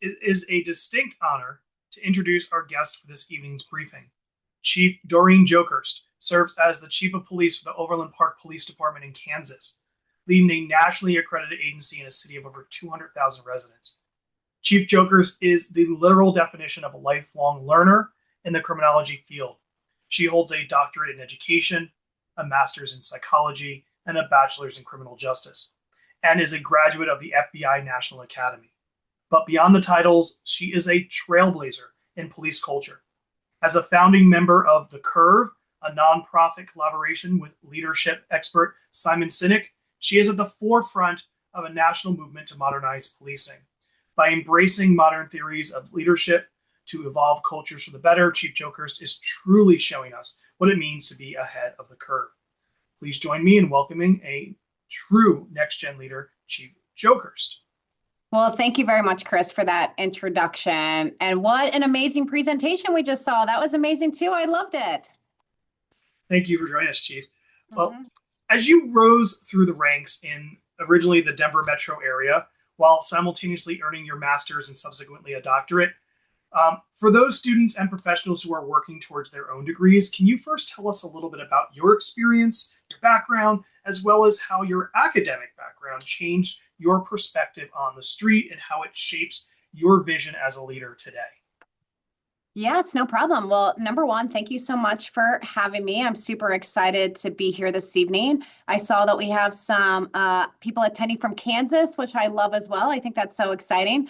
It is a distinct honor to introduce our guest for this evening's briefing. Chief Doreen Jokerst serves as the Chief of Police for the Overland Park Police Department in Kansas, leading a nationally accredited agency in a city of over 200,000 residents. Chief Jokerst is the literal definition of a lifelong learner in the criminology field. She holds a doctorate in education, a master's in psychology, and a bachelor's in criminal justice, and is a graduate of the FBI National Academy. But beyond the titles, she is a trailblazer in police culture. As a founding member of The Curve, a nonprofit collaboration with leadership expert Simon Sinek, she is at the forefront of a national movement to modernize policing. By embracing modern theories of leadership to evolve cultures for the better, Chief Jokerst is truly showing us what it means to be ahead of the curve. Please join me in welcoming a true next-gen leader, Chief Jokerst. Well, thank you very much, Chris, for that introduction. And what an amazing presentation we just saw. That was amazing, too. I loved it. Thank you for joining us, Chief. Well, as you rose through the ranks in originally the Denver metro area, while simultaneously earning your master's and subsequently a doctorate, for those students and professionals who are working towards their own degrees, can you first tell us a little bit about your experience, your background, as well as how your academic background changed your perspective on the street and how it shapes your vision as a leader today? Yes, no problem. Well, number one, thank you so much for having me. I'm super excited to be here this evening. I saw that we have some people attending from Kansas, which I love as well. I think that's so exciting.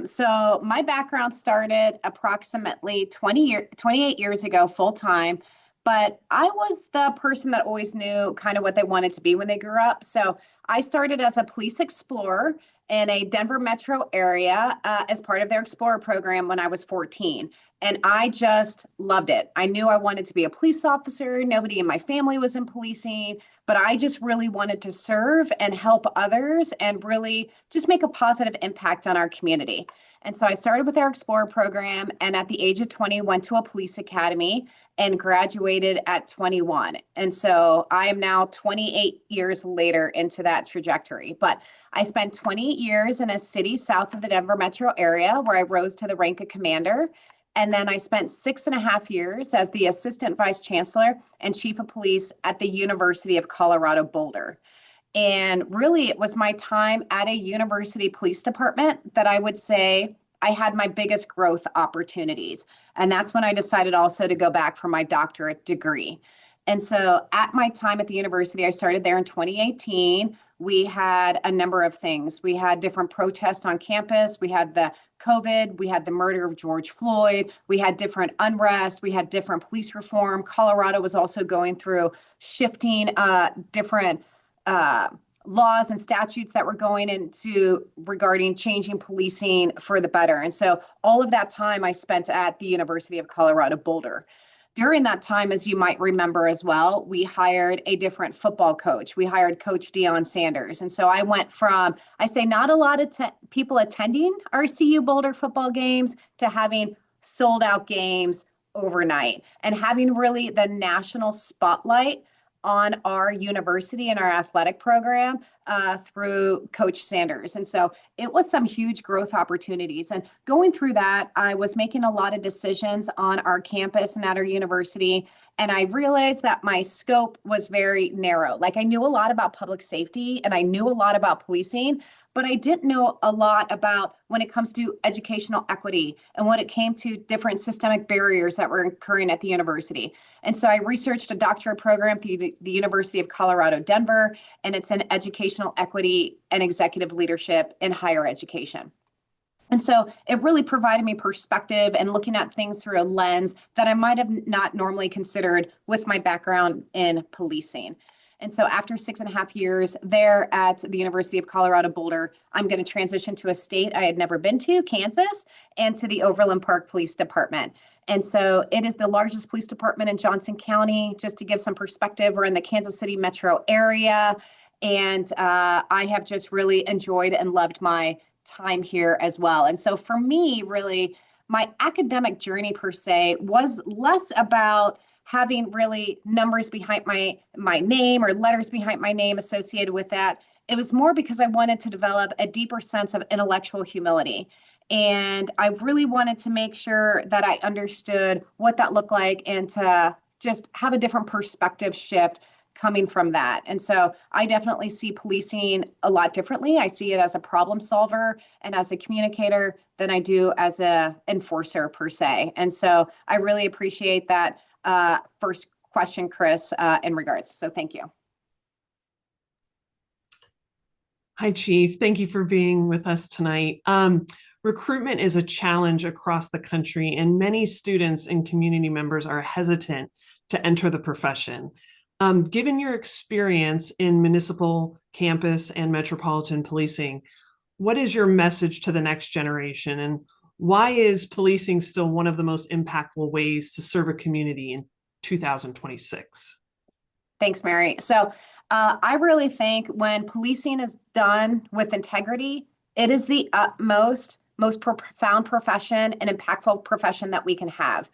So my background started approximately 28 years ago, full time. But I was the person that always knew kind of what they wanted to be when they grew up. So I started as a police explorer in a Denver metro area as part of their Explorer program when I was 14. And I just loved it. I knew I wanted to be a police officer. Nobody in my family was in policing, but I just really wanted to serve and help others and really just make a positive impact on our community. And so I started with our Explorer program, and at the age of 20, went to a police academy and graduated at 21. And so I am now 28 years later into that trajectory. But I spent 28 years in a city south of the Denver metro area where I rose to the rank of commander. And then I spent 6.5 years as the assistant vice chancellor and chief of police at the University of Colorado Boulder. And really, it was my time at a university police department that I would say I had my biggest growth opportunities. And that's when I decided also to go back for my doctorate degree. And so at my time at the university, I started there in 2018. We had a number of things. We had different protests on campus. We had the COVID. We had the murder of George Floyd. We had different unrest. We had different police reform. Colorado was also going through shifting different laws and statutes that were going into regarding changing policing for the better. And so all of that time I spent at the University of Colorado Boulder. During that time, as you might remember as well, we hired a different football coach. We hired Coach Deion Sanders. And so I went from, I say not a lot of people attending our CU Boulder football games to having sold out games overnight and having really the national spotlight on our university and our athletic program through Coach Sanders. And so it was some huge growth opportunities. And going through that, I was making a lot of decisions on our campus and at our university. And I realized that my scope was very narrow. Like I knew a lot about public safety and I knew a lot about policing, but I didn't know a lot about when it comes to educational equity and when it came to different systemic barriers that were occurring at the university. And so I researched a doctorate program through the University of Colorado, Denver, and it's in educational equity and executive leadership in higher education. And so it really provided me perspective and looking at things through a lens that I might have not normally considered with my background in policing. And so after 6.5 years there at the University of Colorado Boulder, I'm going to transition to a state I had never been to, Kansas, and to the Overland Park Police Department. And so it is the largest police department in Johnson County. Just to give some perspective, we're in the Kansas City metro area. And I have just really enjoyed and loved my time here as well. And so for me, really, my academic journey per se was less about having really numbers behind my name or letters behind my name associated with that. It was more because I wanted to develop a deeper sense of intellectual humility. And I really wanted to make sure that I understood what that looked like and to just have a different perspective shift coming from that. And so I definitely see policing a lot differently. I see it as a problem solver and as a communicator than I do as a enforcer per se. And so I really appreciate that first question, Chris, in regards. So thank you. Hi, Chief. Thank you for being with us tonight. Recruitment is a challenge across the country, and many students and community members are hesitant to enter the profession. Given your experience in municipal, campus, and metropolitan policing, what is your message to the next generation, and why is policing still one of the most impactful ways to serve a community in 2026? Thanks, Mary. So I really think when policing is done with integrity, it is the utmost, most profound profession and impactful profession that we can have.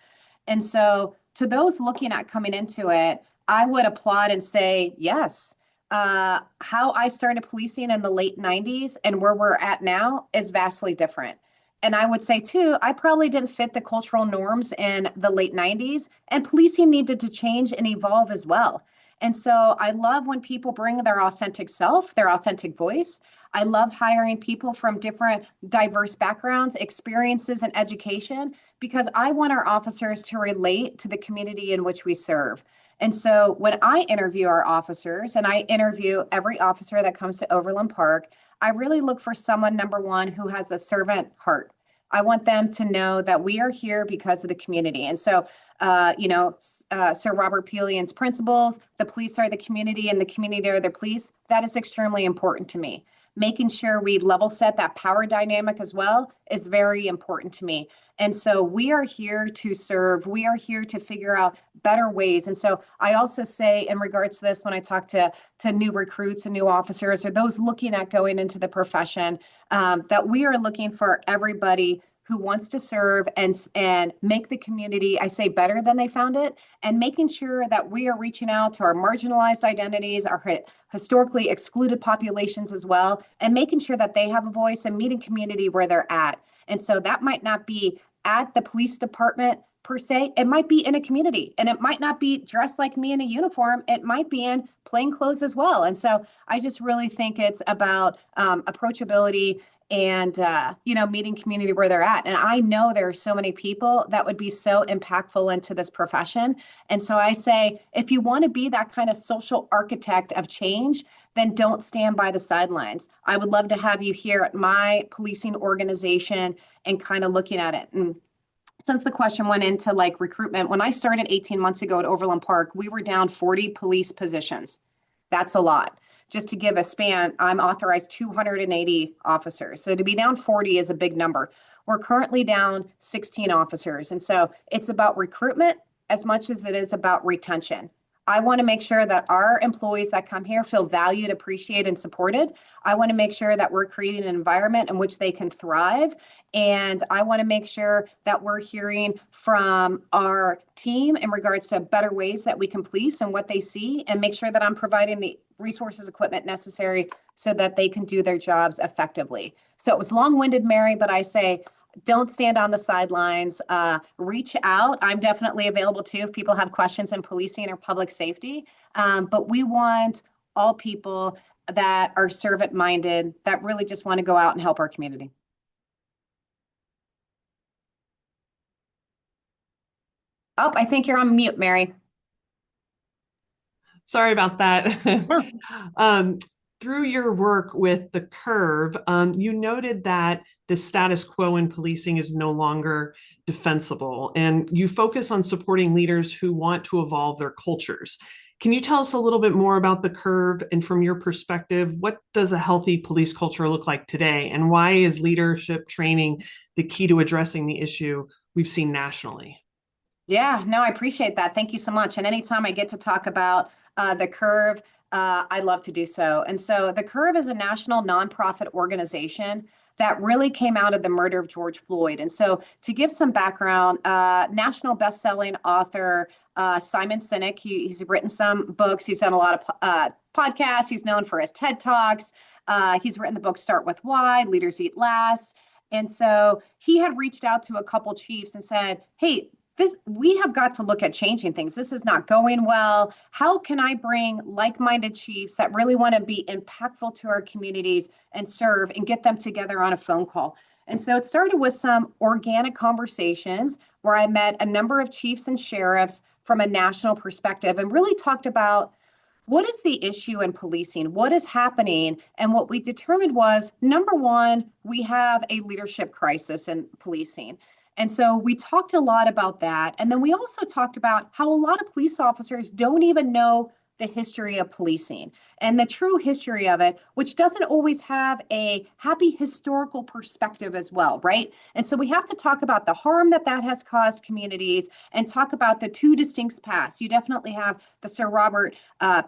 And so to those looking at coming into it, I would applaud and say, yes, how I started policing in the late 90s and where we're at now is vastly different. And I would say, too, I probably didn't fit the cultural norms in the late 90s, and policing needed to change and evolve as well. And so I love when people bring their authentic self, their authentic voice. I love hiring people from different diverse backgrounds, experiences, and education, because I want our officers to relate to the community in which we serve. And so when I interview our officers, and I interview every officer that comes to Overland Park, I really look for someone, number one, who has a servant heart. I want them to know that we are here because of the community. And so, Sir Robert Pelian's principles, the police are the community and the community are the police, that is extremely important to me. Making sure we level set that power dynamic as well is very important to me. And so we are here to serve. We are here to figure out better ways. And so I also say in regards to this, when I talk to new recruits and new officers or those looking at going into the profession, that we are looking for everybody who wants to serve and make the community, I say, better than they found it, and making sure that we are reaching out to our marginalized identities, our historically excluded populations as well, and making sure that they have a voice and meeting community where they're at. And so that might not be at the police department per se, it might be in a community, and it might not be dressed like me in a uniform, it might be in plain clothes as well. And so I just really think it's about approachability and meeting community where they're at. And I know there are so many people that would be so impactful into this profession. And so I say, if you want to be that kind of social architect of change, then don't stand by the sidelines. I would love to have you here at my policing organization and kind of looking at it. And since the question went into like recruitment, when I started 18 months ago at Overland Park, we were down 40 police positions. That's a lot. Just to give a span, I'm authorized 280 officers. So to be down 40 is a big number. We're currently down 16 officers. And so it's about recruitment as much as it is about retention. I want to make sure that our employees that come here feel valued, appreciated, and supported. I want to make sure that we're creating an environment in which they can thrive. And I want to make sure that we're hearing from our team in regards to better ways that we can police and what they see, and make sure that I'm providing the resources, equipment necessary so that they can do their jobs effectively. So it was long-winded, Mary, but I say, don't stand on the sidelines. Reach out. I'm definitely available too if people have questions in policing or public safety. But we want all people that are servant-minded, that really just want to go out and help our community. Oh, I think you're on mute, Mary. Sorry about that. No. Through your work with the Curve, you noted that the status quo in policing is no longer defensible, and you focus on supporting leaders who want to evolve their cultures. Can you tell us a little bit more about the Curve, and from your perspective, what does a healthy police culture look like today, and why is leadership training the key to addressing the issue we've seen nationally? Yeah, no, I appreciate that. Thank you so much. And anytime I get to talk about the Curve, I love to do so. And so the Curve is a national nonprofit organization that really came out of the murder of George Floyd. And so to give some background, national best-selling author Simon Sinek, he's written some books. He's done a lot of podcasts. He's known for his TED Talks. He's written the book Start With Why, Leaders Eat Last. And so he had reached out to a couple chiefs and said, hey, we have got to look at changing things. This is not going well. How can I bring like-minded chiefs that really want to be impactful to our communities and serve and get them together on a phone call? And so it started with some organic conversations where I met a number of chiefs and sheriffs from a national perspective and really talked about what is the issue in policing? What is happening? And what we determined was, number one, we have a leadership crisis in policing. And so we talked a lot about that. And then we also talked about how a lot of police officers don't even know the history of policing and the true history of it, which doesn't always have a happy historical perspective as well, right? And so we have to talk about the harm that has caused communities and talk about the two distinct paths. You definitely have the Sir Robert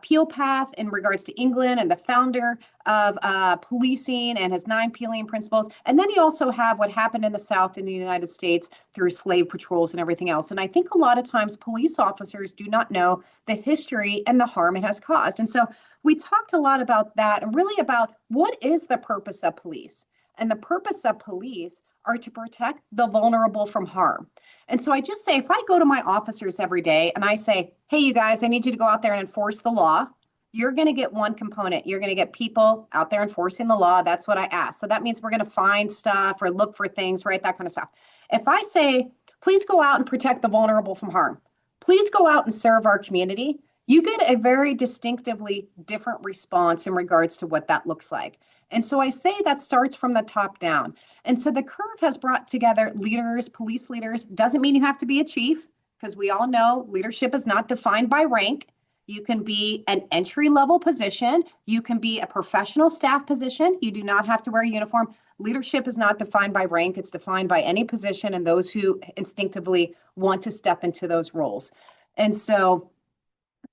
Peel path in regards to England and the founder of policing and his 9 Peelian principles. And then you also have what happened in the South in the United States through slave patrols and everything else. And I think a lot of times police officers do not know the history and the harm it has caused. And so we talked a lot about that and really about what is the purpose of police. And the purpose of police are to protect the vulnerable from harm. And so I just say, if I go to my officers every day and I say, hey, you guys, I need you to go out there and enforce the law, you're going to get one component. You're going to get people out there enforcing the law. That's what I ask. So that means we're going to find stuff or look for things, right? That kind of stuff. If I say, please go out and protect the vulnerable from harm, please go out and serve our community, you get a very distinctively different response in regards to what that looks like. And so I say that starts from the top down. And so the curve has brought together leaders, police leaders. Doesn't mean you have to be a chief, because we all know leadership is not defined by rank. You can be an entry-level position. You can be a professional staff position. You do not have to wear a uniform. Leadership is not defined by rank. It's defined by any position and those who instinctively want to step into those roles. And so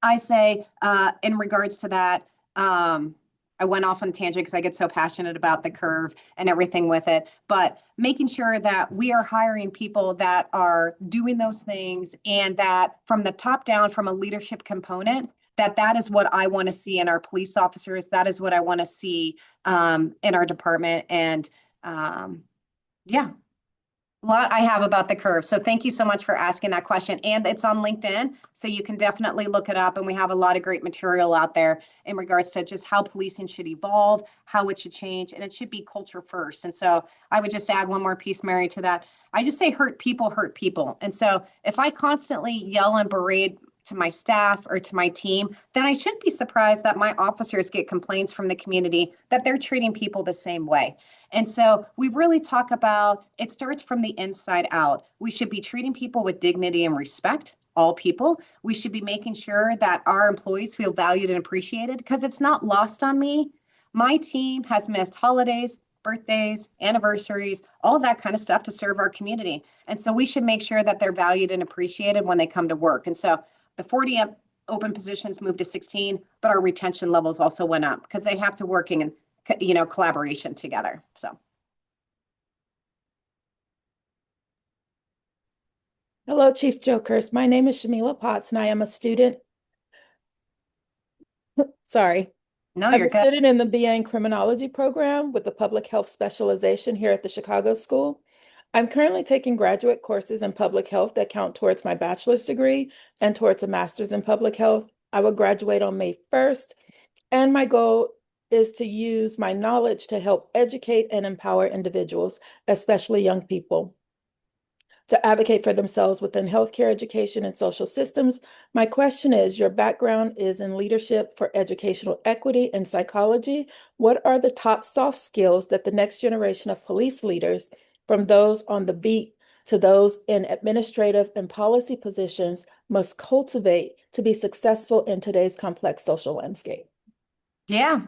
I say, in regards to that, I went off on a tangent because I get so passionate about the curve and everything with it, but making sure that we are hiring people that are doing those things and that from the top down, from a leadership component, that is what I want to see in our police officers. That is what I want to see in our department. And yeah. A lot I have about the curve. So thank you so much for asking that question. And it's on LinkedIn, so you can definitely look it up. And we have a lot of great material out there in regards to just how policing should evolve, how it should change, and it should be culture first. And so I would just add one more piece, Mary, to that. I just say hurt people hurt people. And so if I constantly yell and berate to my staff or to my team, then I shouldn't be surprised that my officers get complaints from the community that they're treating people the same way. And so we really talk about it starts from the inside out. We should be treating people with dignity and respect, all people. We should be making sure that our employees feel valued and appreciated, because it's not lost on me. My team has missed holidays, birthdays, anniversaries, all that kind of stuff to serve our community. And so we should make sure that they're valued and appreciated when they come to work. And so the 40 open positions moved to 16, but our retention levels also went up because they have to work in, collaboration together. So. Hello, Chief Jokerst. My name is Shamila Potts, and I am a student. Sorry. No, I'm you're a good. student in the BA in Criminology program with the public health specialization here at the Chicago School. I'm currently taking graduate courses in public health that count towards my bachelor's degree and towards a master's in public health. I will graduate on May 1st, and my goal is to use my knowledge to help educate and empower individuals, especially young people, to advocate for themselves within healthcare, education, and social systems. My question is, your background is in leadership for educational equity and psychology. What are the top soft skills that the next generation of police leaders, from those on the beat to those in administrative and policy positions, must cultivate to be successful in today's complex social landscape? Yeah.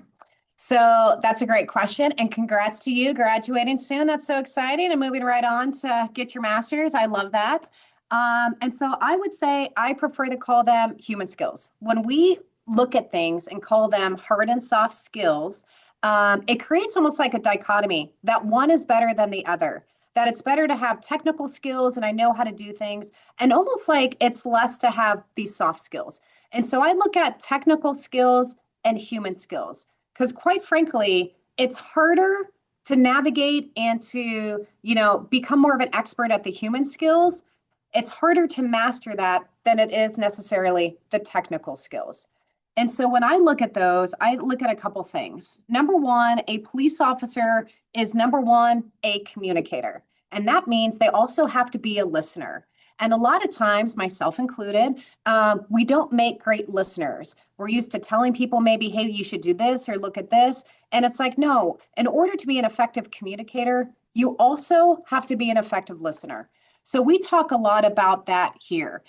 So that's a great question. And congrats to you graduating soon. That's so exciting, and moving right on to get your master's. I love that. And so I would say I prefer to call them human skills. When we look at things and call them hard and soft skills, it creates almost like a dichotomy that one is better than the other, that it's better to have technical skills and I know how to do things, and almost like it's less to have these soft skills. And so I look at technical skills and human skills, because quite frankly, it's harder to navigate and to, become more of an expert at the human skills, it's harder to master that than it is necessarily the technical skills. And so when I look at those, I look at a couple things. Number one, a police officer is number one, a communicator. And that means they also have to be a listener. And a lot of times, myself included, we don't make great listeners. We're used to telling people maybe, hey, you should do this or look at this. And it's like, no, in order to be an effective communicator, you also have to be an effective listener. So we talk a lot about that here.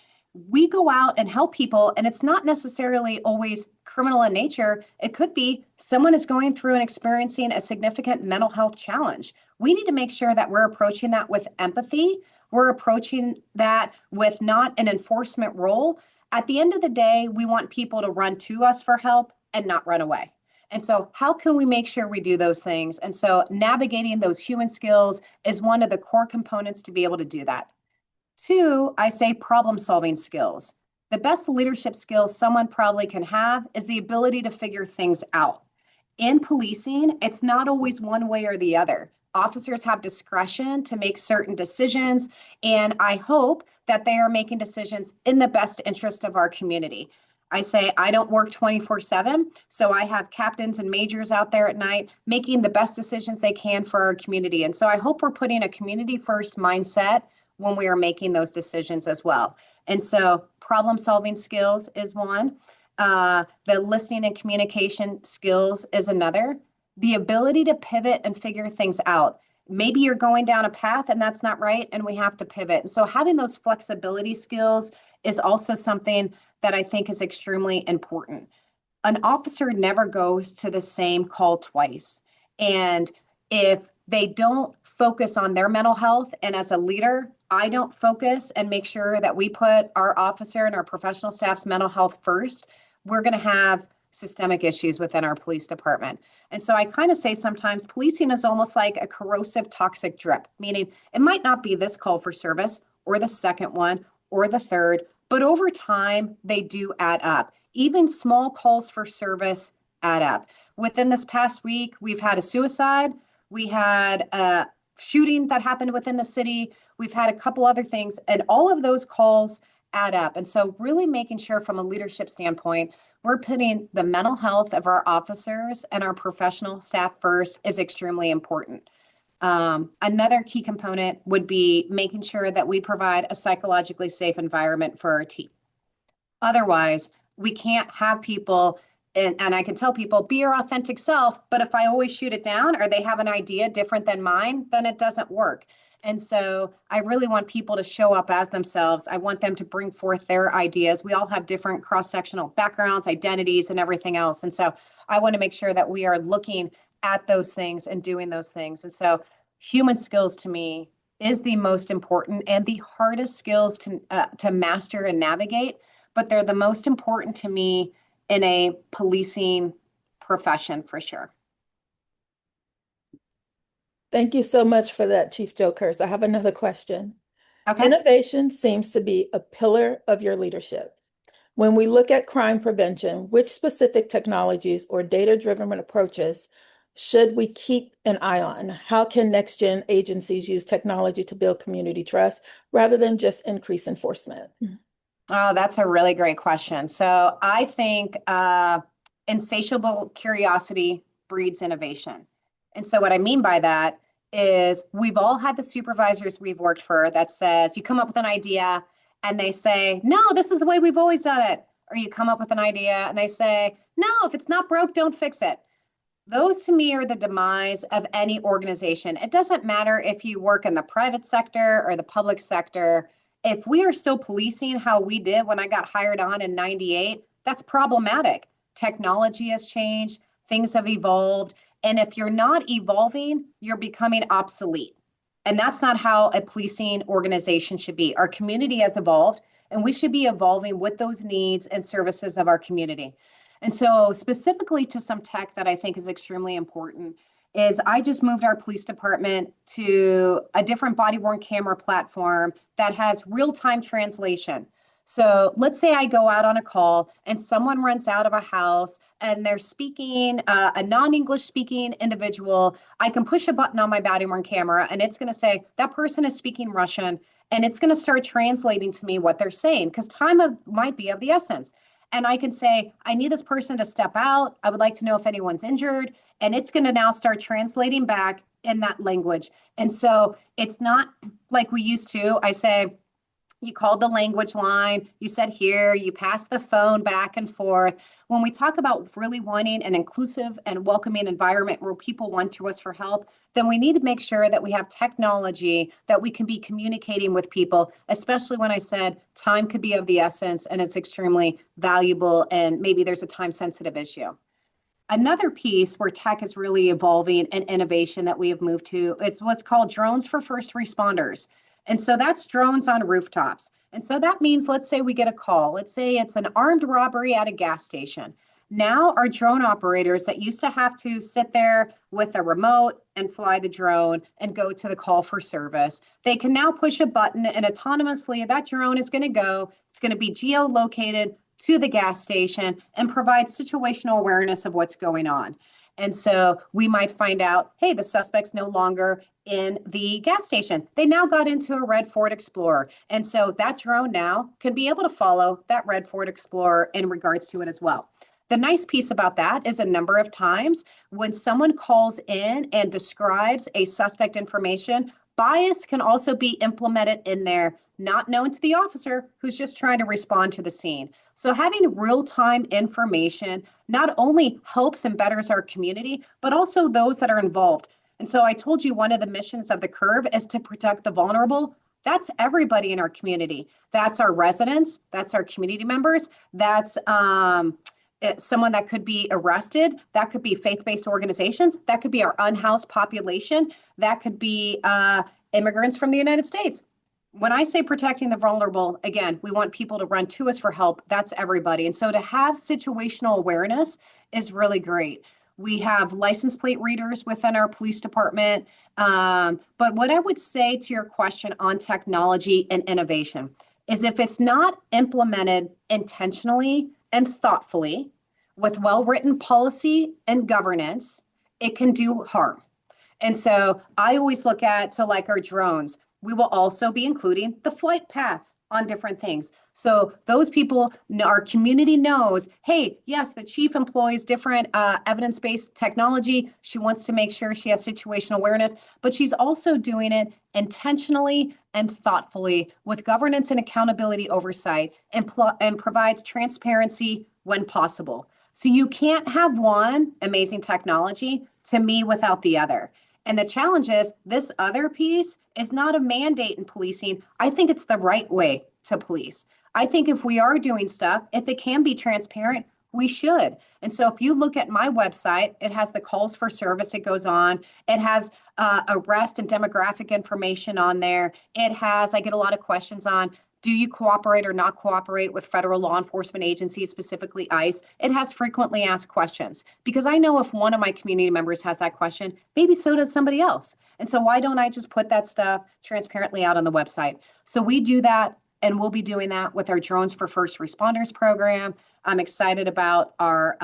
We go out and help people, and it's not necessarily always criminal in nature. It could be someone is going through and experiencing a significant mental health challenge. We need to make sure that we're approaching that with empathy. We're approaching that with not an enforcement role. At the end of the day, we want people to run to us for help and not run away. And so how can we make sure we do those things? And so navigating those human skills is one of the core components to be able to do that. Two, I say problem-solving skills. The best leadership skills someone probably can have is the ability to figure things out. In policing, it's not always one way or the other. Officers have discretion to make certain decisions, and I hope that they are making decisions in the best interest of our community. I say I don't work 24/7, so I have captains and majors out there at night making the best decisions they can for our community. And so I hope we're putting a community-first mindset when we are making those decisions as well. And so problem-solving skills is one. The listening and communication skills is another. The ability to pivot and figure things out. Maybe you're going down a path and that's not right, and we have to pivot. And so having those flexibility skills is also something that I think is extremely important. An officer never goes to the same call twice. And if they don't focus on their mental health, and as a leader, I don't focus and make sure that we put our officer and our professional staff's mental health first, we're going to have systemic issues within our police department. And so I kind of say sometimes policing is almost like a corrosive toxic drip, meaning it might not be this call for service or the second one or the third, but over time they do add up. Even small calls for service add up. Within this past week, we've had a suicide, we had a shooting that happened within the city, we've had a couple other things, and all of those calls add up. And so really making sure from a leadership standpoint, we're putting the mental health of our officers and our professional staff first is extremely important. Another key component would be making sure that we provide a psychologically safe environment for our team. Otherwise, we can't have people, and I can tell people, be your authentic self, but if I always shoot it down or they have an idea different than mine, then it doesn't work. And so I really want people to show up as themselves. I want them to bring forth their ideas. We all have different cross-sectional backgrounds, identities, and everything else. And so I want to make sure that we are looking at those things and doing those things. And so human skills to me is the most important and the hardest skills to master and navigate, but they're the most important to me in a policing profession for sure. Thank you so much for that, Chief Jokerst. I have another question. Okay. Innovation seems to be a pillar of your leadership. When we look at crime prevention, which specific technologies or data-driven approaches should we keep an eye on? How can next-gen agencies use technology to build community trust rather than just increase enforcement? Oh, that's a really great question. So I think insatiable curiosity breeds innovation. And so what I mean by that is we've all had the supervisors we've worked for that says you come up with an idea and they say, no, this is the way we've always done it. Or you come up with an idea and they say, no, if it's not broke, don't fix it. Those to me are the demise of any organization. It doesn't matter if you work in the private sector or the public sector. If we are still policing how we did when I got hired on in '98, that's problematic. Technology has changed, things have evolved. And if you're not evolving, you're becoming obsolete. And that's not how a policing organization should be. Our community has evolved, and we should be evolving with those needs and services of our community. And so specifically to some tech that I think is extremely important is I just moved our police department to a different body-worn camera platform that has real-time translation. So let's say I go out on a call and someone runs out of a house and they're speaking, a non-English speaking individual. I can push a button on my body-worn camera and it's going to say that person is speaking Russian, and it's going to start translating to me what they're saying because might be of the essence. And I can say, I need this person to step out. I would like to know if anyone's injured. And it's going to now start translating back in that language. And so it's not like we used to. I say, you called the language line, you said here, you passed the phone back and forth. When we talk about really wanting an inclusive and welcoming environment where people want to us for help, then we need to make sure that we have technology that we can be communicating with people, especially when I said time could be of the essence and it's extremely valuable and maybe there's a time sensitive issue. Another piece where tech is really evolving and innovation that we have moved to is what's called drones for first responders. And so that's drones on rooftops. And so that means, let's say we get a call. Let's say it's an armed robbery at a gas station. Now our drone operators that used to have to sit there with a remote and fly the drone and go to the call for service, they can now push a button and autonomously that drone is going to go. It's going to be geolocated to the gas station and provide situational awareness of what's going on. And so we might find out, hey, the suspect's no longer in the gas station. They now got into a red Ford Explorer. And so that drone now can be able to follow that red Ford Explorer in regards to it as well. The nice piece about that is a number of times when someone calls in and describes a suspect information, bias can also be implemented in there, not known to the officer who's just trying to respond to the scene. So having real-time information not only helps and betters our community, but also those that are involved. And so I told you one of the missions of the Curve is to protect the vulnerable. That's everybody in our community. That's our residents. That's our community members. That's someone that could be arrested. That could be faith-based organizations. That could be our unhoused population. That could be immigrants from the United States. When I say protecting the vulnerable, again, we want people to run to us for help. That's everybody. And so to have situational awareness is really great. We have license plate readers within our police department. But what I would say to your question on technology and innovation is if it's not implemented intentionally and thoughtfully with well-written policy and governance, it can do harm. And so I always look at, so like our drones, we will also be including the flight path on different things. So those people, our community knows, hey, yes, the chief employs different evidence-based technology. She wants to make sure she has situational awareness, but she's also doing it intentionally and thoughtfully with governance and accountability oversight and provides transparency when possible. So you can't have one amazing technology to me without the other. And the challenge is this other piece is not a mandate in policing. I think it's the right way to police. I think if we are doing stuff, if it can be transparent, we should. And so if you look at my website, it has the calls for service it goes on. It has arrest and demographic information on there. It has, I get a lot of questions on, do you cooperate or not cooperate with federal law enforcement agencies, specifically ICE? It has frequently asked questions because I know if one of my community members has that question, maybe so does somebody else. And so why don't I just put that stuff transparently out on the website? So we do that, and we'll be doing that with our Drones for First Responders program. I'm excited about our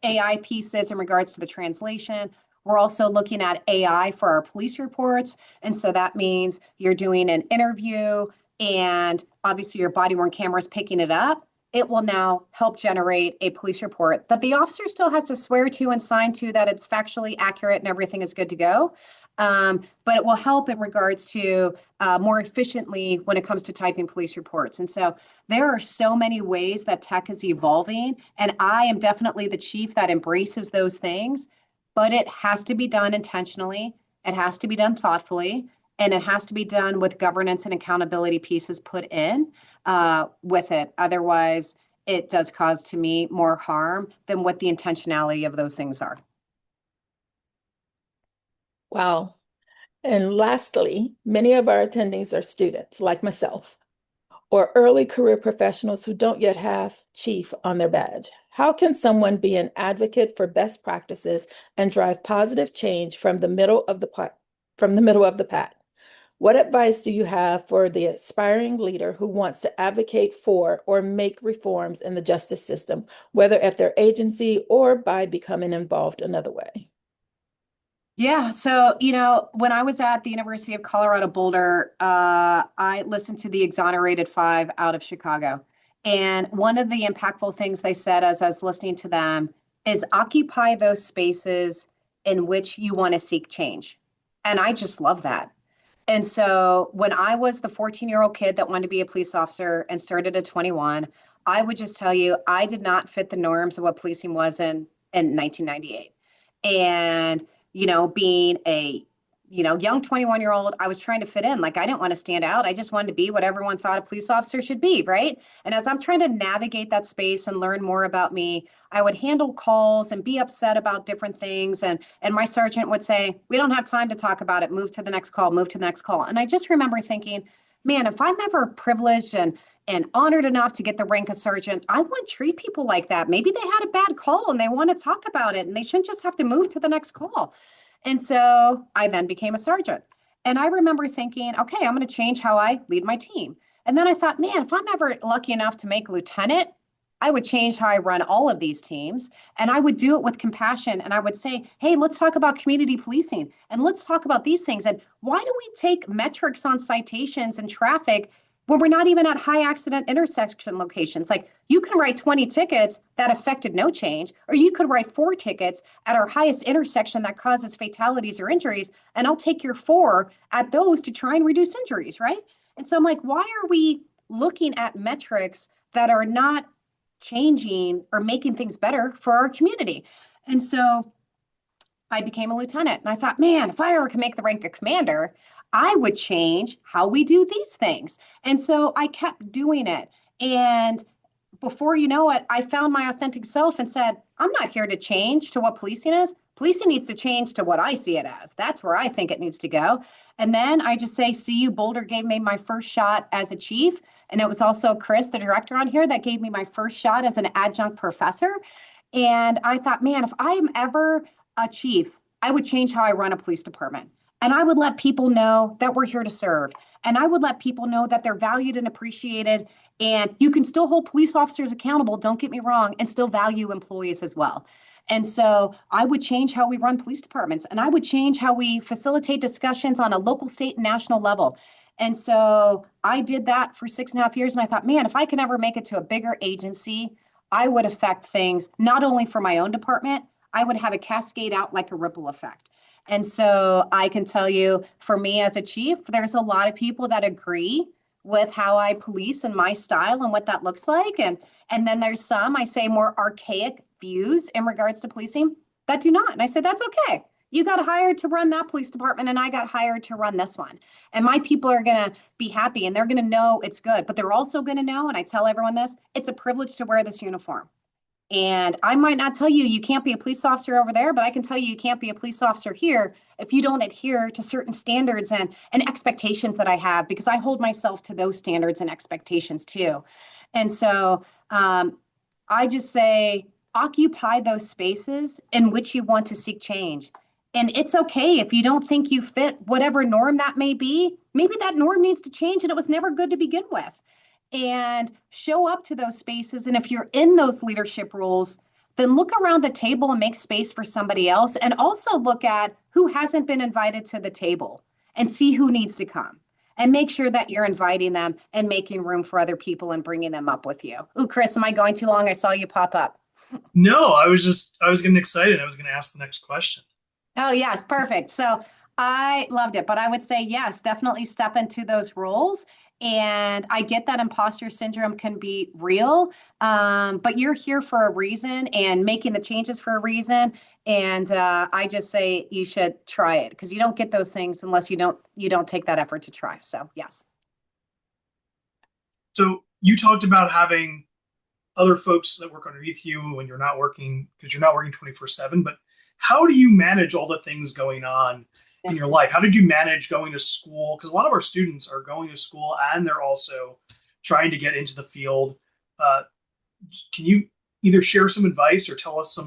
AI pieces in regards to the translation. We're also looking at AI for our police reports. And so that means you're doing an interview, and obviously your body-worn camera is picking it up. It will now help generate a police report that the officer still has to swear to and sign to that it's factually accurate and everything is good to go. But it will help in regards to more efficiently when it comes to typing police reports. And so there are so many ways that tech is evolving, and I am definitely the chief that embraces those things, but it has to be done intentionally. It has to be done thoughtfully. And it has to be done with governance and accountability pieces put in with it. Otherwise, it does cause to me more harm than what the intentionality of those things are. Wow. And lastly, many of our attendees are students like myself or early career professionals who don't yet have chief on their badge. How can someone be an advocate for best practices and drive positive change from the middle of the pack? What advice do you have for the aspiring leader who wants to advocate for or make reforms in the justice system, whether at their agency or by becoming involved another way? Yeah, so when I was at the University of Colorado Boulder, I listened to the Exonerated Five out of Chicago. And one of the impactful things they said as I was listening to them is occupy those spaces in which you want to seek change. And I just love that. And so when I was the 14-year-old kid that wanted to be a police officer and started at 21, I would just tell you, I did not fit the norms of what policing was in 1998. And, being a, young 21-year-old, I was trying to fit in. Like, I didn't want to stand out. I just wanted to be what everyone thought a police officer should be, right? And as I'm trying to navigate that space and learn more about me, I would handle calls and be upset about different things. And my sergeant would say, we don't have time to talk about it. Move to the next call, move to the next call. And I just remember thinking, man, if I'm ever privileged and honored enough to get the rank of sergeant, I wouldn't treat people like that. Maybe they had a bad call and they want to talk about it and they shouldn't just have to move to the next call. And so I then became a sergeant. And I remember thinking, okay, I'm going to change how I lead my team. And then I thought, man, if I'm ever lucky enough to make lieutenant, I would change how I run all of these teams. And I would do it with compassion. And I would say, hey, let's talk about community policing. And let's talk about these things. And why do we take metrics on citations and traffic when we're not even at high accident intersection locations? Like, you can write 20 tickets that affected no change, or you could write 4 tickets at our highest intersection that causes fatalities or injuries, and I'll take your 4 at those to try and reduce injuries, right? And so I'm like, why are we looking at metrics that are not changing or making things better for our community? And so I became a lieutenant, and I thought, man, if I ever can make the rank of commander, I would change how we do these things. And so I kept doing it. And before you know it, I found my authentic self and said, I'm not here to change to what policing is. Policing needs to change to what I see it as. That's where I think it needs to go. And then I just say, CU Boulder gave me my first shot as a chief. And it was also Chris, the director on here, that gave me my first shot as an adjunct professor. And I thought, man, if I'm ever a chief, I would change how I run a police department. And I would let people know that we're here to serve. And I would let people know that they're valued and appreciated. And you can still hold police officers accountable, don't get me wrong, and still value employees as well. And so I would change how we run police departments, and I would change how we facilitate discussions on a local, state, and national level. And so I did that for 6.5 years. And I thought, man, if I can ever make it to a bigger agency, I would affect things not only for my own department, I would have a cascade out like a ripple effect. And so I can tell you, for me as a chief, there's a lot of people that agree with how I police and my style and what that looks like. And then there's some, I say, more archaic views in regards to policing that do not. And I say, that's okay. You got hired to run that police department and I got hired to run this one. And my people are going to be happy and they're going to know it's good. But they're also going to know, and I tell everyone this, it's a privilege to wear this uniform. And I might not tell you you can't be a police officer over there, but I can tell you you can't be a police officer here if you don't adhere to certain standards and expectations that I have, because I hold myself to those standards and expectations too. And so I just say, occupy those spaces in which you want to seek change. And it's okay if you don't think you fit whatever norm that may be. Maybe that norm needs to change and it was never good to begin with. And show up to those spaces. And if you're in those leadership roles, then look around the table and make space for somebody else. And also look at who hasn't been invited to the table and see who needs to come. And make sure that you're inviting them and making room for other people and bringing them up with you. Ooh, Chris, am I going too long? I saw you pop up. No, I was getting excited. I was going to ask the next question. Oh, yes, perfect. So I loved it, but I would say, yes, definitely step into those roles. And I get that imposter syndrome can be real, but you're here for a reason and making the changes for a reason. And I just say you should try it, because you don't get those things unless you don't take that effort to try. So yes. So you talked about having other folks that work underneath you when you're not working, because you're not working 24/7, but how do you manage all the things going on in your life? How did you manage going to school? Because a lot of our students are going to school and they're also trying to get into the field. Can you either share some advice or tell us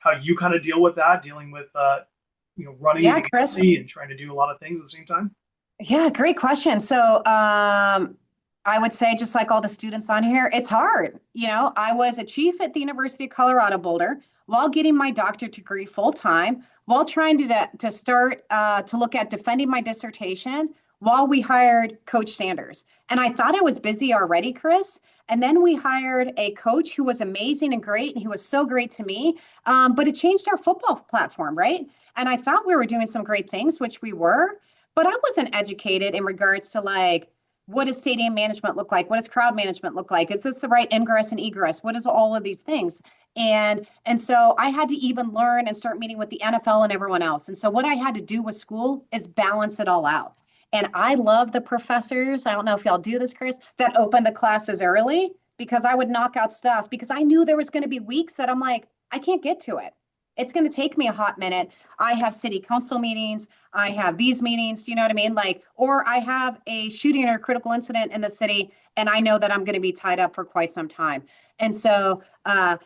how you kind of deal with that, dealing with running Yeah, Chris. and trying to do a lot of things at the same time? Yeah, great question. So, I would say, just like all the students on here, it's hard. I was a chief at the University of Colorado Boulder while getting my doctorate degree full time, while trying to start to look at defending my dissertation, while we hired Coach Sanders. And I thought I was busy already, Chris. And then we hired a coach who was amazing and great, and he was so great to me. But it changed our football platform, right? And I thought we were doing some great things, which we were. But I wasn't educated in regards to, like, what does stadium management look like? What does crowd management look like? Is this the right ingress and egress? What is all of these things? And so I had to even learn and start meeting with the NFL and everyone else. And so what I had to do with school is balance it all out. And I love the professors. I don't know if y'all do this, Chris, that open the classes early, because I would knock out stuff because I knew there was going to be weeks that I'm like, I can't get to it. It's going to take me a hot minute. I have city council meetings. I have these meetings. Do you know what I mean? Like, or I have a shooting or a critical incident in the city, and I know that I'm going to be tied up for quite some time. And so,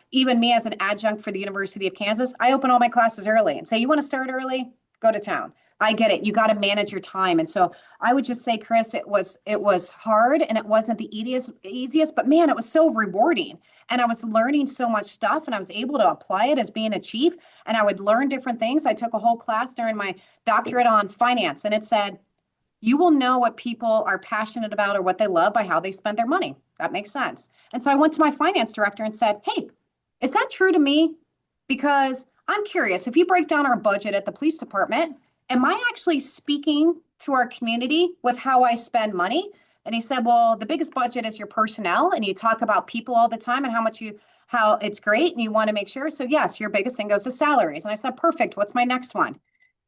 even me as an adjunct for the University of Kansas, I open all my classes early and say, you want to start early? Go to town. I get it. You got to manage your time. And so I would just say, Chris, it was hard and it wasn't the easiest, but man, it was so rewarding. And I was learning so much stuff and I was able to apply it as being a chief, and I would learn different things. I took a whole class during my doctorate on finance, and it said, you will know what people are passionate about or what they love by how they spend their money. That makes sense. And so I went to my finance director and said, hey, is that true to me? Because I'm curious, if you break down our budget at the police department, am I actually speaking to our community with how I spend money? And he said, well, the biggest budget is your personnel, and you talk about people all the time and how it's great and you want to make sure. So yes, your biggest thing goes to salaries. And I said, perfect. What's my next one?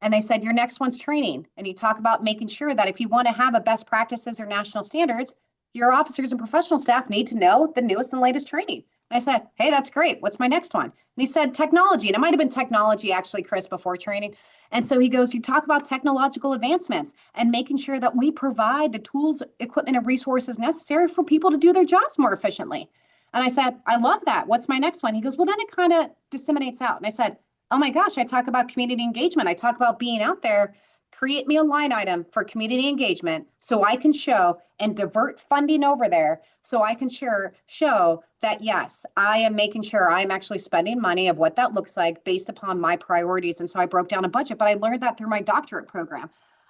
And they said, your next one's training. And you talk about making sure that if you want to have a best practices or national standards, your officers and professional staff need to know the newest and latest training. And I said, hey, that's great. What's my next one? And he said, technology. And it might have been technology, actually, Chris, before training. And so he goes, you talk about technological advancements and making sure that we provide the tools, equipment, and resources necessary for people to do their jobs more efficiently. And I said, I love that. What's my next one? He goes, well, then it kind of disseminates out. And I said, oh my gosh, I talk about community engagement. I talk about being out there. Create me a line item for community engagement so I can show and divert funding over there so I can show that, yes, I am making sure I'm actually spending money of what that looks like based upon my priorities. And so I broke down a budget, but I learned that through my doctorate program.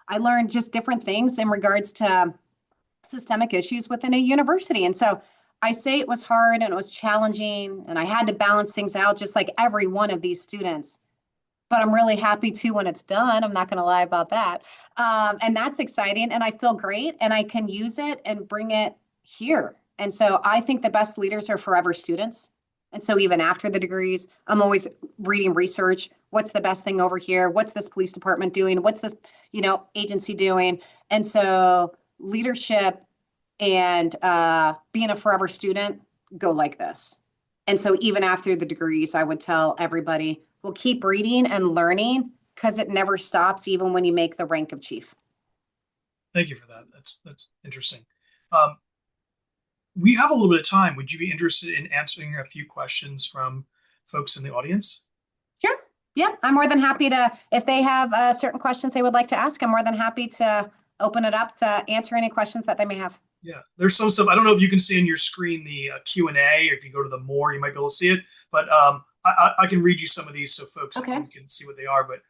I learned just different things in regards to systemic issues within a university. And so I say it was hard and it was challenging, and I had to balance things out just like every one of these students. But I'm really happy too when it's done. I'm not going to lie about that. And that's exciting. And I feel great and I can use it and bring it here. And so I think the best leaders are forever students. And so even after the degrees, I'm always reading research. What's the best thing over here? What's this police department doing? What's this, agency doing? And so leadership and being a forever student go like this. And so even after the degrees, I would tell everybody, we'll keep reading and learning because it never stops, even when you make the rank of chief. Thank you for that. That's interesting. We have a little bit of time. Would you be interested in answering a few questions from folks in the audience? Sure. Yeah, I'm more than happy to, if they have certain questions they would like to ask, I'm more than happy to open it up to answer any questions that they may have. Yeah, there's some stuff. I don't know if you can see on your screen the Q&A, or if you go to the more, you might be able to see it. But I can read you some of these so folks can see what they are. But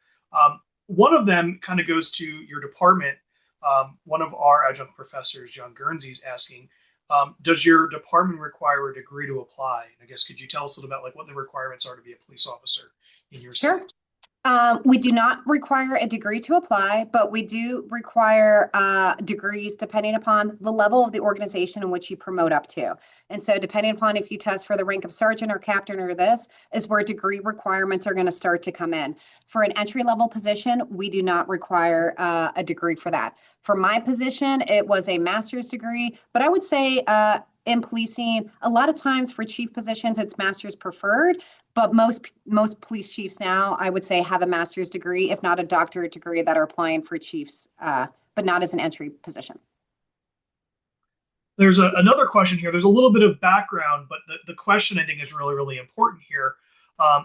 one of them kind of goes to your department. One of our adjunct professors, John Guernsey, is asking, does your department require a degree to apply? And I guess, could you tell us a little about like what the requirements are to be a police officer in your Sure. state? We do not require a degree to apply, but we do require degrees depending upon the level of the organization in which you promote up to. And so depending upon if you test for the rank of sergeant or captain or this is where degree requirements are going to start to come in. For an entry-level position, we do not require a degree for that. For my position, it was a master's degree, but I would say in policing, a lot of times for chief positions, it's master's preferred, but most police chiefs now, I would say, have a master's degree, if not a doctorate degree, that are applying for chiefs, but not as an entry position. There's another question here. There's a little bit of background, but the question I think is really, really important here.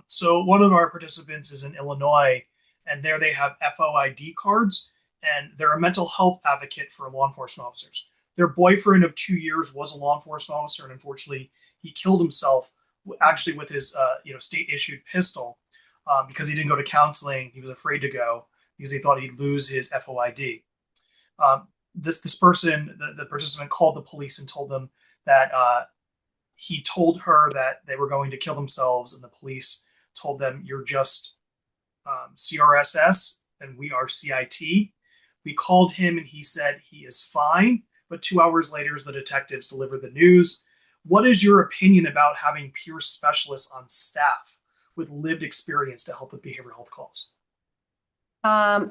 So one of our participants is in Illinois, and there they have FOID cards. and they're a mental health advocate for law enforcement officers. Their boyfriend of 2 years was a law enforcement officer, and unfortunately, he killed himself actually with his state issued pistol because he didn't go to counseling. He was afraid to go because he thought he'd lose his FOID. This person, the participant, called the police and told them that he told her that they were going to kill themselves, and the police told them, "You're just CRSS and we are CIT." We called him and he said he is fine, but 2 hours later, the detectives delivered the news. What is your opinion about having peer specialists on staff with lived experience to help with behavioral health calls?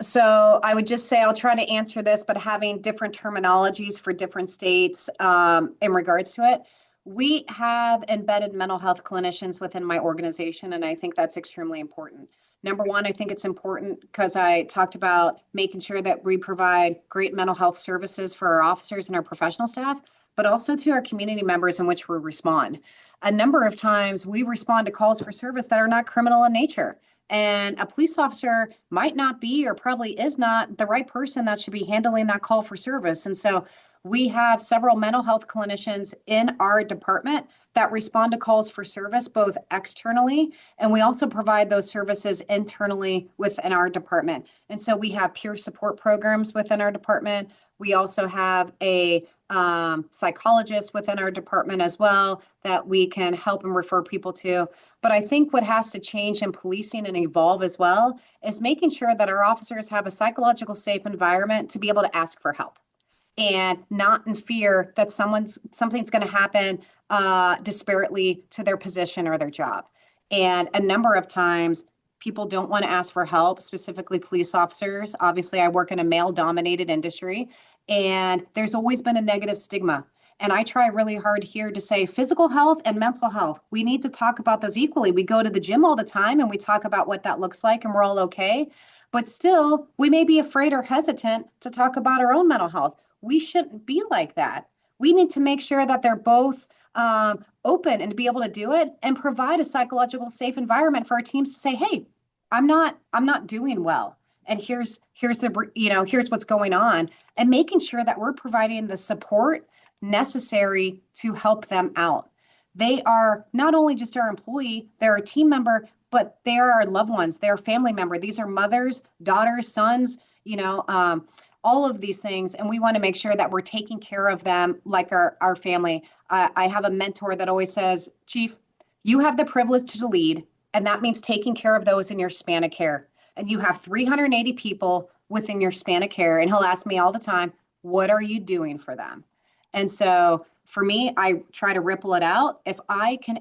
So I would just say I'll try to answer this, but having different terminologies for different states in regards to it. We have embedded mental health clinicians within my organization, and I think that's extremely important. Number one, I think it's important because I talked about making sure that we provide great mental health services for our officers and our professional staff, but also to our community members in which we respond. A number of times we respond to calls for service that are not criminal in nature. And a police officer might not be, or probably is not, the right person that should be handling that call for service. And so we have several mental health clinicians in our department that respond to calls for service, both externally, and we also provide those services internally within our department. And so we have peer support programs within our department. We also have a psychologist within our department as well that we can help and refer people to. But I think what has to change in policing and evolve as well is making sure that our officers have a psychological safe environment to be able to ask for help and not in fear that something's going to happen disparately to their position or their job. And a number of times people don't want to ask for help, specifically police officers. Obviously, I work in a male-dominated industry, and there's always been a negative stigma. And I try really hard here to say physical health and mental health, we need to talk about those equally. We go to the gym all the time and we talk about what that looks like and we're all okay. But still, we may be afraid or hesitant to talk about our own mental health. We shouldn't be like that. We need to make sure that they're both open and to be able to do it and provide a psychological safe environment for our teams to say, hey, I'm not doing well. And here's what's going on, and making sure that we're providing the support necessary to help them out. They are not only just our employee, they're a team member, but they are our loved ones. They're a family member. These are mothers, daughters, sons, all of these things. And we want to make sure that we're taking care of them like our family. I have a mentor that always says, Chief, you have the privilege to lead, and that means taking care of those in your span of care. And you have 380 people within your span of care. And he'll ask me all the time, what are you doing for them? And so for me, I try to ripple it out. If I can,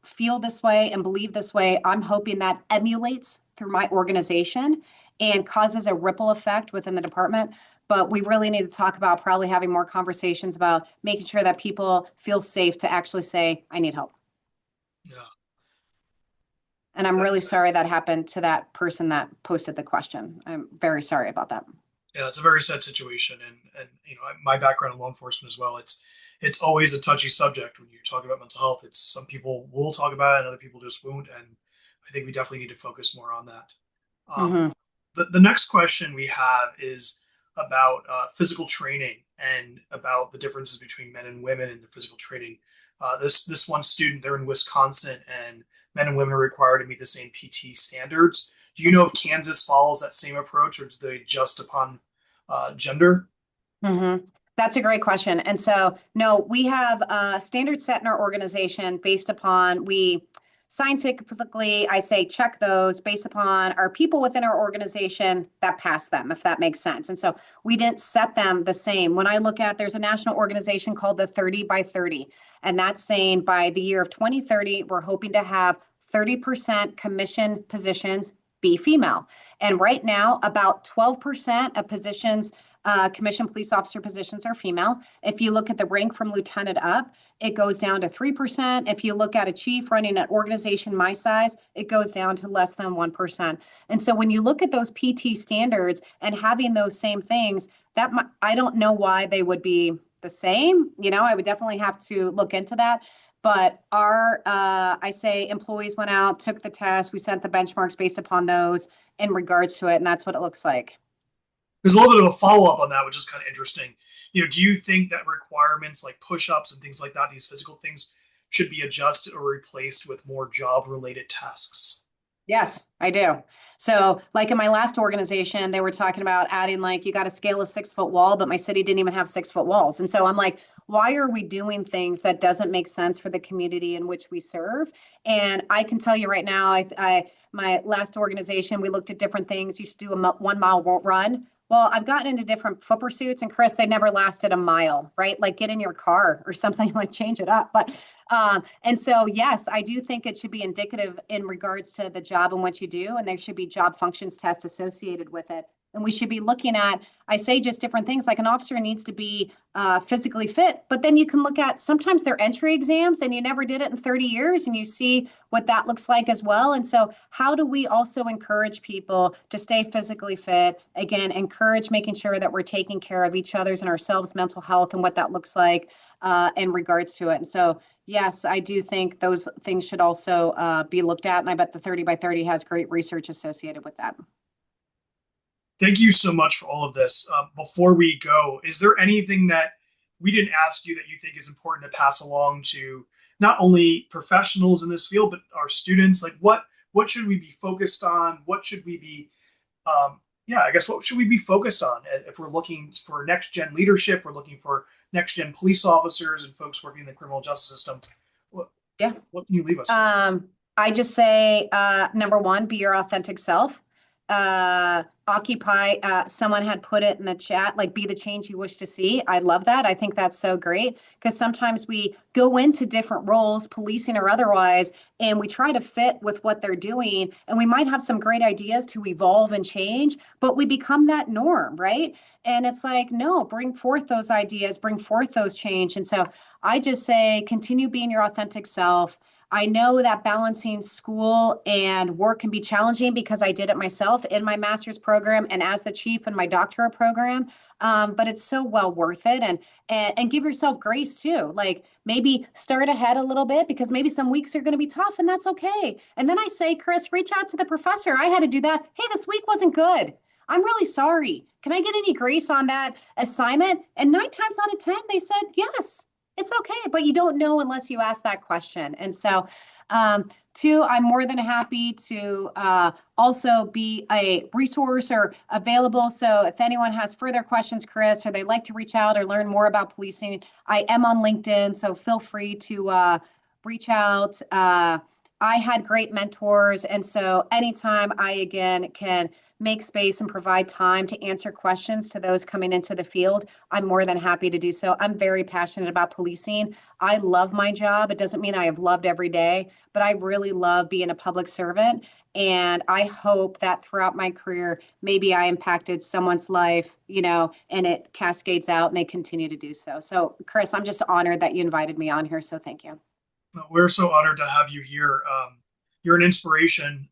feel this way and believe this way, I'm hoping that emulates through my organization and causes a ripple effect within the department. But we really need to talk about probably having more conversations about making sure that people feel safe to actually say, I need help. Yeah. And I'm really sorry that happened to that person that posted the question. I'm very sorry about that. Yeah, it's a very sad situation, and my background in law enforcement as well. It's always a touchy subject when you talk about mental health. It's some people will talk about it, and other people just won't. And I think we definitely need to focus more on that. The next question we have is about physical training and about the differences between men and women in the physical training. This one student, they're in Wisconsin, and men and women are required to meet the same PT standards. Do you know if Kansas follows that same approach, or do they adjust upon gender? That's a great question. And so, no, we have standards set in our organization based upon, we scientifically, I say, check those based upon our people within our organization that pass them, if that makes sense. And so we didn't set them the same. When I look at, there's a national organization called the 30 by 30, and that's saying by the year of 2030, we're hoping to have 30% commission positions be female. And right now, about 12% of positions, commission police officer positions are female. If you look at the rank from lieutenant up, it goes down to 3%. If you look at a chief running an organization my size, it goes down to less than 1%. And so when you look at those PT standards and having those same things, I don't know why they would be the same. I would definitely have to look into that. But our, employees went out, took the test, we sent the benchmarks based upon those in regards to it, and that's what it looks like. There's a little bit of a follow-up on that, which is kind of interesting. Do you think that requirements like push-ups and things like that, these physical things, should be adjusted or replaced with more job-related tasks? Yes, I do. So, like in my last organization, they were talking about adding, like, you got to scale a 6 foot wall, but my city didn't even have 6 foot walls. And so I'm like, why are we doing things that doesn't make sense for the community in which we serve? And I can tell you right now, my last organization, we looked at different things. You should do a 1 mile run. Well, I've gotten into different foot pursuits, and Chris, they never lasted a mile, right? Like, get in your car or something, like change it up. But and so, yes, I do think it should be indicative in regards to the job and what you do, and there should be job functions tests associated with it. And we should be looking at, I say just different things, like an officer needs to be physically fit, but then you can look at sometimes their entry exams and you never did it in 30 years and you see what that looks like as well. And so how do we also encourage people to stay physically fit? Again, encourage making sure that we're taking care of each other's and ourselves mental health and what that looks like in regards to it. And so yes, I do think those things should also be looked at. And I bet the 30 by 30 has great research associated with that. Thank you so much for all of this. Before we go, is there anything that we didn't ask you that you think is important to pass along to not only professionals in this field, but our students? Like what should we be focused on? What should we be, I guess what should we be focused on if we're looking for next gen leadership? We're looking for next gen police officers and folks working in the criminal justice system. What can you leave us with? I just say, number one, be your authentic self. Occupy, someone had put it in the chat, like, be the change you wish to see. I love that. I think that's so great because sometimes we go into different roles, policing or otherwise, and we try to fit with what they're doing. And we might have some great ideas to evolve and change, but we become that norm, right? And it's like, no, bring forth those ideas, bring forth those change. And so I just say, continue being your authentic self. I know that balancing school and work can be challenging because I did it myself in my master's program and as the chief in my doctorate program. But it's so well worth it. And give yourself grace too. Like, maybe start ahead a little bit because maybe some weeks are going to be tough, and that's okay. And then I say, Chris, reach out to the professor. I had to do that. Hey, this week wasn't good. I'm really sorry. Can I get any grace on that assignment? And 9 times out of 10, they said yes. It's okay, but you don't know unless you ask that question. And so, two, I'm more than happy to also be a resource or available. So if anyone has further questions, Chris, or they'd like to reach out or learn more about policing, I am on LinkedIn, so feel free to reach out. I had great mentors, and so anytime I, again, can make space and provide time to answer questions to those coming into the field, I'm more than happy to do so. I'm very passionate about policing. I love my job. It doesn't mean I have loved every day, but I really love being a public servant. And I hope that throughout my career, maybe I impacted someone's life, and it cascades out and they continue to do so. So, Chris, I'm just honored that you invited me on here. So thank you. We're so honored to have you here. You're an inspiration.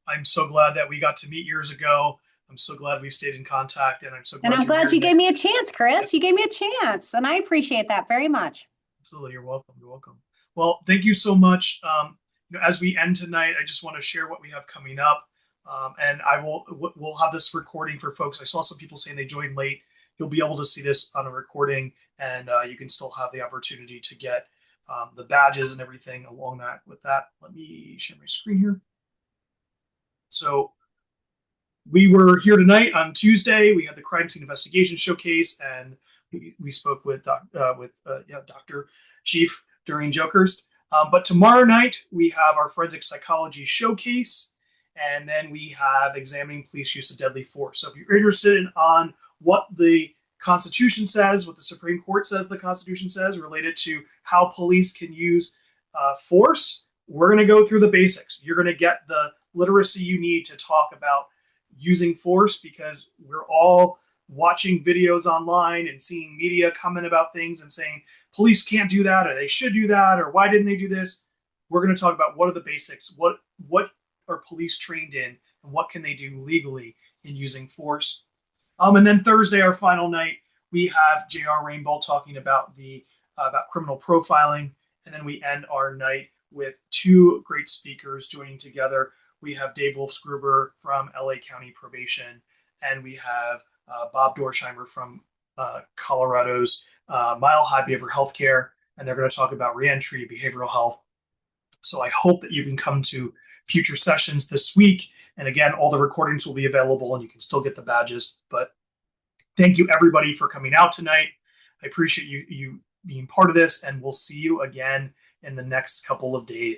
I'm so glad that we got to meet years ago. I'm so glad we've stayed in contact, and I'm so glad. And I'm glad you gave me a chance, Chris. You gave me a chance, and I appreciate that very much. Absolutely, you're welcome. You're welcome. Well, thank you so much. As we end tonight, I just want to share what we have coming up, and we'll have this recording for folks. I saw some people saying they joined late. You'll be able to see this on a recording, and you can still have the opportunity to get the badges and everything along that. With that, let me share my screen here. So we were here tonight on Tuesday. We had the crime scene investigation showcase, and we spoke with Dr. Chief Doreen Jokerst. But tomorrow night we have our forensic psychology showcase, and then we have examining police use of deadly force. So if you're interested on what the Constitution says, what the Supreme Court says the Constitution says related to how police can use force, we're going to go through the basics. You're going to get the literacy you need to talk about using force, because we're all watching videos online and seeing media comment about things and saying police can't do that, or they should do that, or why didn't they do this. We're going to talk about what are the basics, what are police trained in, and what can they do legally in using force. And then Thursday, our final night, we have J.R. Rainbow talking about about criminal profiling, and then we end our night with two great speakers joining together. We have Dave Wolfsgruber from LA County Probation, and we have Bob Dorsheimer from Colorado's Mile High Behavioral Healthcare, and they're going to talk about reentry, behavioral health. So I hope that you can come to future sessions this week. And again, all the recordings will be available and you can still get the badges. But thank you everybody for coming out tonight. I appreciate you being part of this, and we'll see you again in the next couple of days.